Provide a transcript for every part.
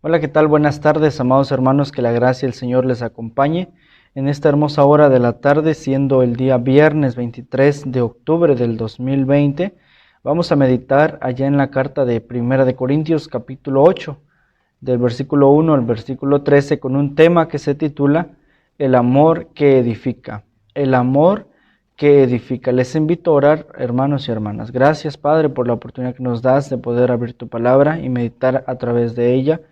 Hola, ¿qué tal? Buenas tardes, amados hermanos, que la gracia del Señor les acompañe en esta hermosa hora de la tarde, siendo el día viernes 23 de octubre del 2020. Vamos a meditar allá en la carta de Primera de Corintios, capítulo 8, del versículo 1 al versículo 13, con un tema que se titula El amor que edifica. El amor que edifica. Les invito a orar, hermanos y hermanas. Gracias, Padre, por la oportunidad que nos das de poder abrir tu palabra y meditar a través de ella.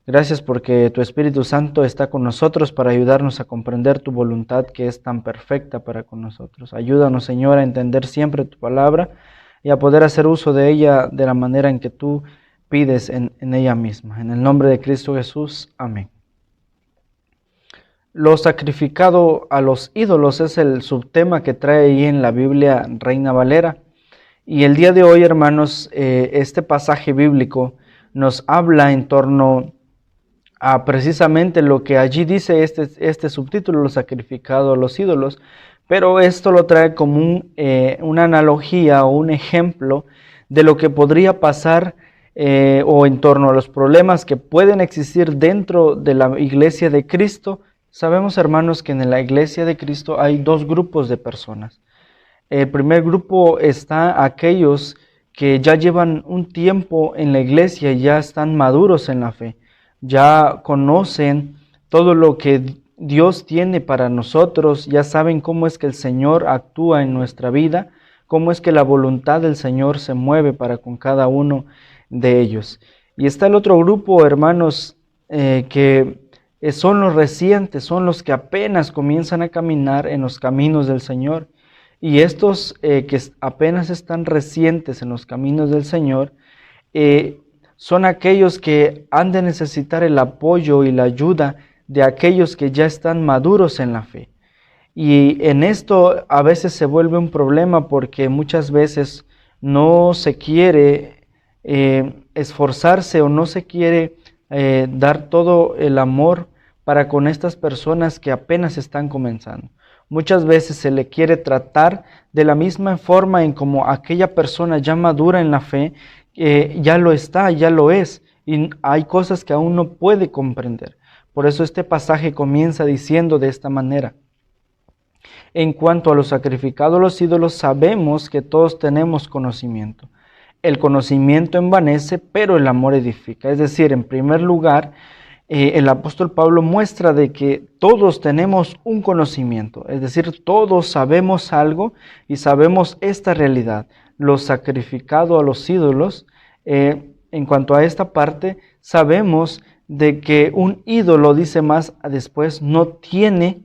Gracias porque tu Espíritu Santo está con nosotros para ayudarnos a comprender tu voluntad que es tan perfecta para con nosotros. Ayúdanos, Señor, a entender siempre tu palabra y a poder hacer uso de ella de la manera en que tú pides en ella misma. En el nombre de Cristo Jesús. Amén. Lo sacrificado a los ídolos es el subtema que trae ahí en la Biblia Reina Valera. Y el día de hoy, hermanos, este pasaje bíblico nos habla en torno a precisamente lo que allí dice este subtítulo, lo sacrificado a los ídolos, pero esto lo trae como una analogía o un ejemplo de lo que podría pasar o en torno a los problemas que pueden existir dentro de la iglesia de Cristo. Sabemos, hermanos, que en la iglesia de Cristo hay dos grupos de personas. El primer grupo está aquellos que ya llevan un tiempo en la iglesia y ya están maduros en la fe. Ya conocen todo lo que Dios tiene para nosotros, ya saben cómo es que el Señor actúa en nuestra vida, cómo es que la voluntad del Señor se mueve para con cada uno de ellos. Y está el otro grupo, hermanos, que son los recientes, son los que apenas comienzan a caminar en los caminos del Señor. Y estos que apenas están recientes en los caminos del Señor, son aquellos que han de necesitar el apoyo y la ayuda de aquellos que ya están maduros en la fe. Y en esto a veces se vuelve un problema porque muchas veces no se quiere esforzarse o no se quiere dar todo el amor para con estas personas que apenas están comenzando. Muchas veces se le quiere tratar de la misma forma en como aquella persona ya madura en la fe ya lo está, ya lo es, y hay cosas que aún no puede comprender. Por eso este pasaje comienza diciendo de esta manera: en cuanto a lo sacrificado a los ídolos, sabemos que todos tenemos conocimiento. El conocimiento envanece, pero el amor edifica. Es decir, en primer lugar, el apóstol Pablo muestra de que todos tenemos un conocimiento, es decir, todos sabemos algo y sabemos esta realidad. Lo sacrificado a los ídolos, en cuanto a esta parte, sabemos de que un ídolo, dice más después, no tiene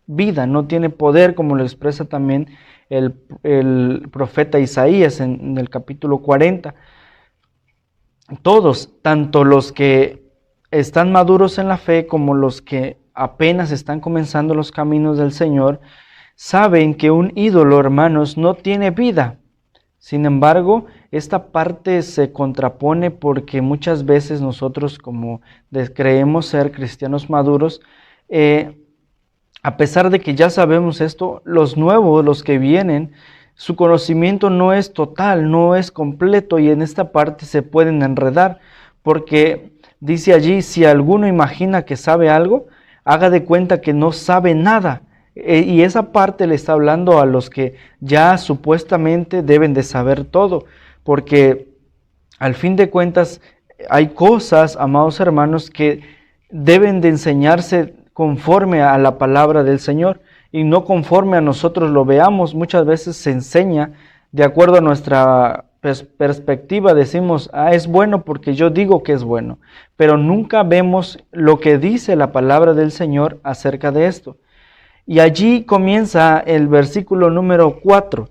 vida, no tiene poder, como lo expresa también el profeta Isaías en el capítulo 40. Todos, tanto los que están maduros en la fe como los que apenas están comenzando los caminos del Señor, saben que un ídolo, hermanos, no tiene vida. Sin embargo, esta parte se contrapone porque muchas veces nosotros, como creemos ser cristianos maduros, a pesar de que ya sabemos esto, los nuevos, los que vienen, su conocimiento no es total, no es completo, y en esta parte se pueden enredar, porque dice allí: si alguno imagina que sabe algo, haga de cuenta que no sabe nada. Y esa parte le está hablando a los que ya supuestamente deben de saber todo, porque al fin de cuentas hay cosas, amados hermanos, que deben de enseñarse conforme a la palabra del Señor y no conforme a nosotros lo veamos. Muchas veces se enseña de acuerdo a nuestra perspectiva, decimos: es bueno porque yo digo que es bueno, pero nunca vemos lo que dice la palabra del Señor acerca de esto. Y allí comienza el versículo número 4.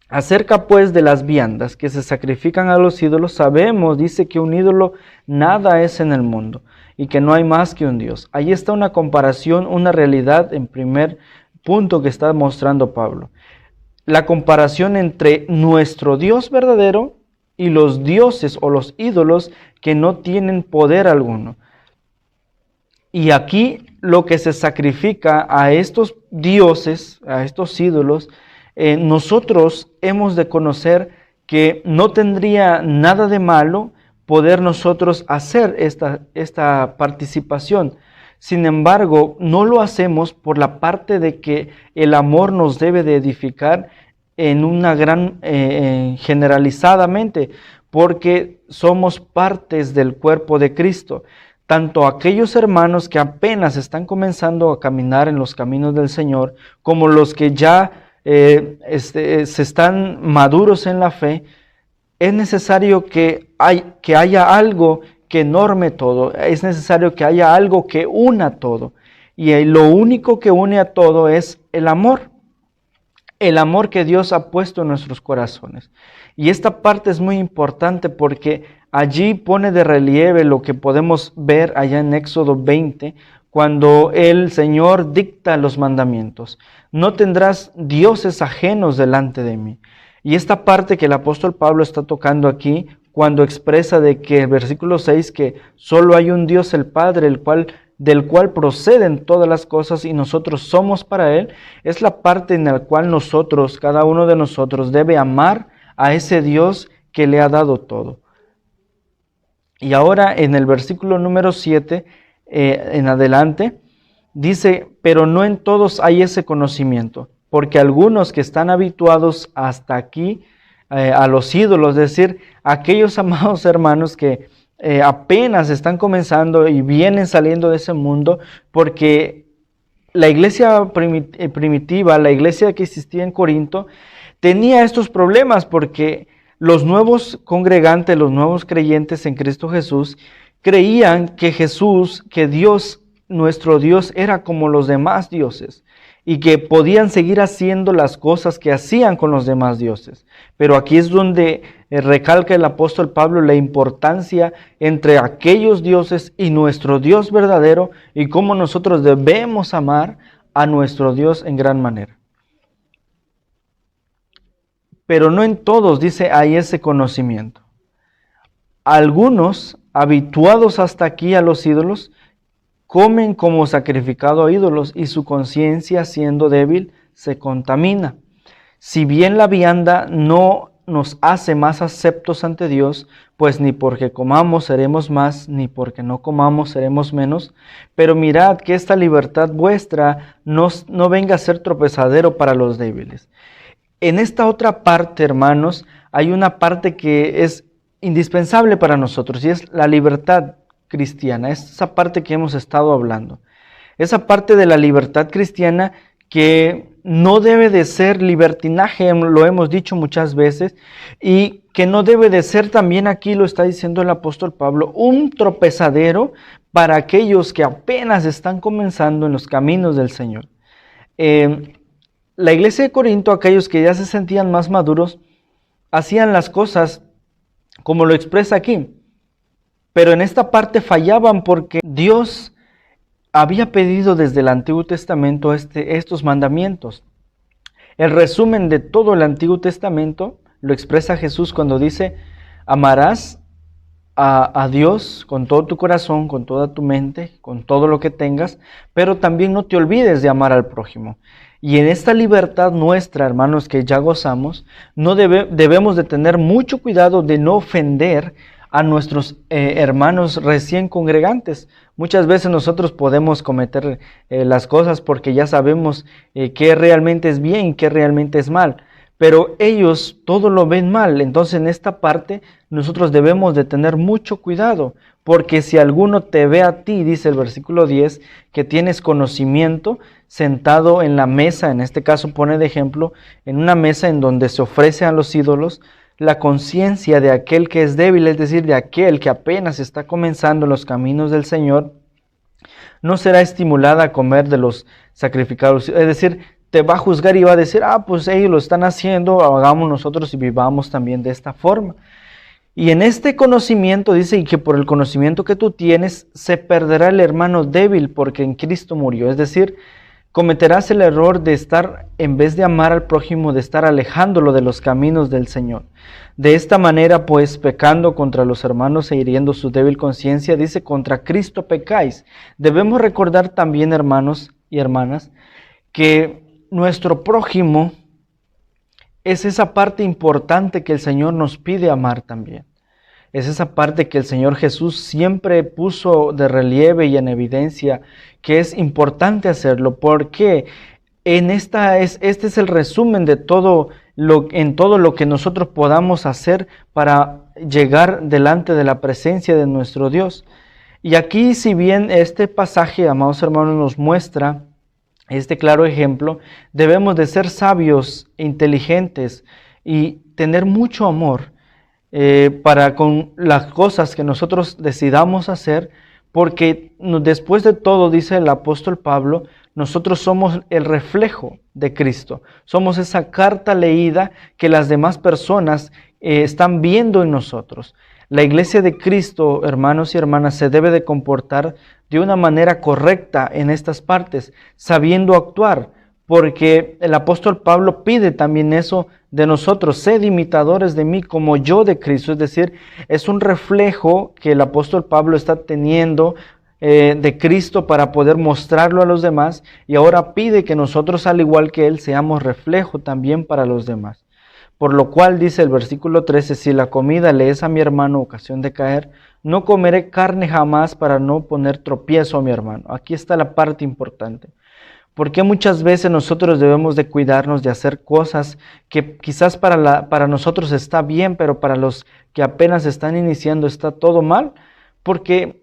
Acerca pues de las viandas que se sacrifican a los ídolos, sabemos, dice, que un ídolo nada es en el mundo y que no hay más que un Dios. Allí está una comparación, una realidad en primer punto que está mostrando Pablo. La comparación entre nuestro Dios verdadero y los dioses o los ídolos que no tienen poder alguno. Y aquí lo que se sacrifica a estos dioses, a estos ídolos, nosotros hemos de conocer que no tendría nada de malo poder nosotros hacer esta participación. Sin embargo, no lo hacemos por la parte de que el amor nos debe de edificar en una gran generalizadamente, porque somos partes del cuerpo de Cristo. Tanto aquellos hermanos que apenas están comenzando a caminar en los caminos del Señor, como los que ya se están maduros en la fe, es necesario que haya algo que norme todo, es necesario que haya algo que una todo. Y lo único que une a todo es el amor que Dios ha puesto en nuestros corazones. Y esta parte es muy importante porque allí pone de relieve lo que podemos ver allá en Éxodo 20, cuando el Señor dicta los mandamientos. No tendrás dioses ajenos delante de mí. Y esta parte que el apóstol Pablo está tocando aquí, cuando expresa de que el versículo 6, que solo hay un Dios el Padre, del cual proceden todas las cosas y nosotros somos para Él, es la parte en la cual nosotros, cada uno de nosotros, debe amar a ese Dios que le ha dado todo. Y ahora en el versículo número 7, en adelante, dice, pero no en todos hay ese conocimiento, porque algunos que están habituados hasta aquí a los ídolos, es decir, aquellos amados hermanos que apenas están comenzando y vienen saliendo de ese mundo, porque la iglesia primitiva, la iglesia que existía en Corinto, tenía estos problemas porque los nuevos congregantes, los nuevos creyentes en Cristo Jesús, creían que Jesús, que Dios, nuestro Dios, era como los demás dioses y que podían seguir haciendo las cosas que hacían con los demás dioses. Pero aquí es donde recalca el apóstol Pablo la importancia entre aquellos dioses y nuestro Dios verdadero y cómo nosotros debemos amar a nuestro Dios en gran manera. Pero no en todos, dice, hay ese conocimiento. Algunos, habituados hasta aquí a los ídolos, comen como sacrificado a ídolos y su conciencia, siendo débil, se contamina. Si bien la vianda no nos hace más aceptos ante Dios, pues ni porque comamos seremos más, ni porque no comamos seremos menos, pero mirad que esta libertad vuestra no venga a ser tropezadero para los débiles. En esta otra parte, hermanos, hay una parte que es indispensable para nosotros y es la libertad cristiana. Es esa parte que hemos estado hablando. Esa parte de la libertad cristiana que no debe de ser libertinaje, lo hemos dicho muchas veces, y que no debe de ser también, aquí lo está diciendo el apóstol Pablo, un tropezadero para aquellos que apenas están comenzando en los caminos del Señor. La iglesia de Corinto, aquellos que ya se sentían más maduros, hacían las cosas como lo expresa aquí, pero en esta parte fallaban porque Dios había pedido desde el Antiguo Testamento estos mandamientos. El resumen de todo el Antiguo Testamento lo expresa Jesús cuando dice, amarás a Dios con todo tu corazón, con toda tu mente, con todo lo que tengas, pero también no te olvides de amar al prójimo. Y en esta libertad nuestra, hermanos, que ya gozamos, no debemos de tener mucho cuidado de no ofender a nuestros hermanos recién congregantes. Muchas veces nosotros podemos cometer las cosas porque ya sabemos qué realmente es bien y qué realmente es mal. Pero ellos todo lo ven mal. Entonces en esta parte nosotros debemos de tener mucho cuidado. Porque si alguno te ve a ti, dice el versículo 10, que tienes conocimiento sentado en la mesa, en este caso pone de ejemplo, en una mesa en donde se ofrece a los ídolos, la conciencia de aquel que es débil, es decir, de aquel que apenas está comenzando los caminos del Señor, no será estimulada a comer de los sacrificados. Es decir, te va a juzgar y va a decir, pues ellos lo están haciendo, hagamos nosotros y vivamos también de esta forma. Y en este conocimiento dice, y que por el conocimiento que tú tienes, se perderá el hermano débil porque en Cristo murió. Es decir, cometerás el error de estar, en vez de amar al prójimo, de estar alejándolo de los caminos del Señor. De esta manera, pues, pecando contra los hermanos e hiriendo su débil conciencia, dice, contra Cristo pecáis. Debemos recordar también, hermanos y hermanas, que nuestro prójimo es esa parte importante que el Señor nos pide amar también. Es esa parte que el Señor Jesús siempre puso de relieve y en evidencia que es importante hacerlo, porque este es el resumen de todo lo que nosotros podamos hacer para llegar delante de la presencia de nuestro Dios. Y aquí, si bien este pasaje, amados hermanos, nos muestra este claro ejemplo, debemos de ser sabios, inteligentes y tener mucho amor para con las cosas que nosotros decidamos hacer, porque después de todo, dice el apóstol Pablo, nosotros somos el reflejo de Cristo. Somos esa carta leída que las demás personas están viendo en nosotros. La iglesia de Cristo, hermanos y hermanas, se debe de comportar de una manera correcta en estas partes, sabiendo actuar, porque el apóstol Pablo pide también eso de nosotros: sed imitadores de mí como yo de Cristo. Es decir, es un reflejo que el apóstol Pablo está teniendo de Cristo para poder mostrarlo a los demás, y ahora pide que nosotros, al igual que él, seamos reflejo también para los demás. Por lo cual dice el versículo 13, si la comida le es a mi hermano ocasión de caer, no comeré carne jamás para no poner tropiezo a mi hermano. Aquí está la parte importante. Porque muchas veces nosotros debemos de cuidarnos de hacer cosas que quizás para nosotros está bien, pero para los que apenas están iniciando está todo mal? Porque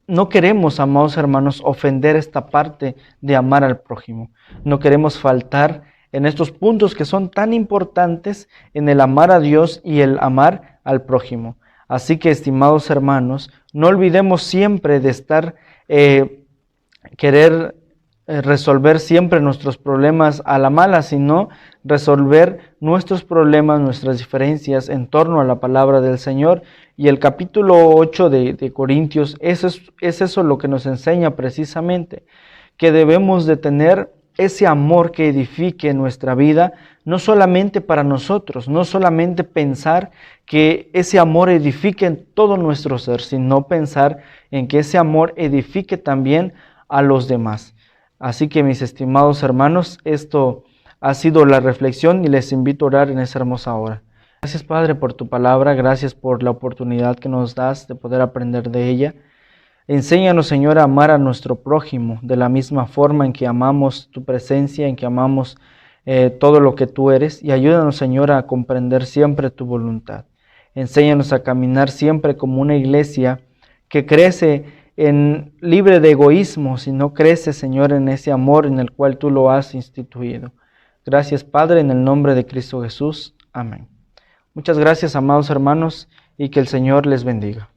no queremos, amados hermanos, ofender esta parte de amar al prójimo. No queremos faltar en estos puntos que son tan importantes en el amar a Dios y el amar al prójimo. Así que, estimados hermanos, no olvidemos siempre de estar, querer resolver siempre nuestros problemas a la mala, sino resolver nuestros problemas, nuestras diferencias en torno a la palabra del Señor. Y el capítulo 8 de Corintios, es eso lo que nos enseña precisamente, que debemos de tener ese amor que edifique nuestra vida, no solamente para nosotros, no solamente pensar que ese amor edifique en todo nuestro ser, sino pensar en que ese amor edifique también a los demás. Así que, mis estimados hermanos, esto ha sido la reflexión y les invito a orar en esa hermosa hora. Gracias, Padre, por tu palabra, gracias por la oportunidad que nos das de poder aprender de ella. Enséñanos, Señor, a amar a nuestro prójimo de la misma forma en que amamos tu presencia, en que amamos todo lo que tú eres, y ayúdanos, Señor, a comprender siempre tu voluntad. Enséñanos a caminar siempre como una iglesia que crece libre de egoísmo, sino crece, Señor, en ese amor en el cual tú lo has instituido. Gracias, Padre, en el nombre de Cristo Jesús. Amén. Muchas gracias, amados hermanos, y que el Señor les bendiga.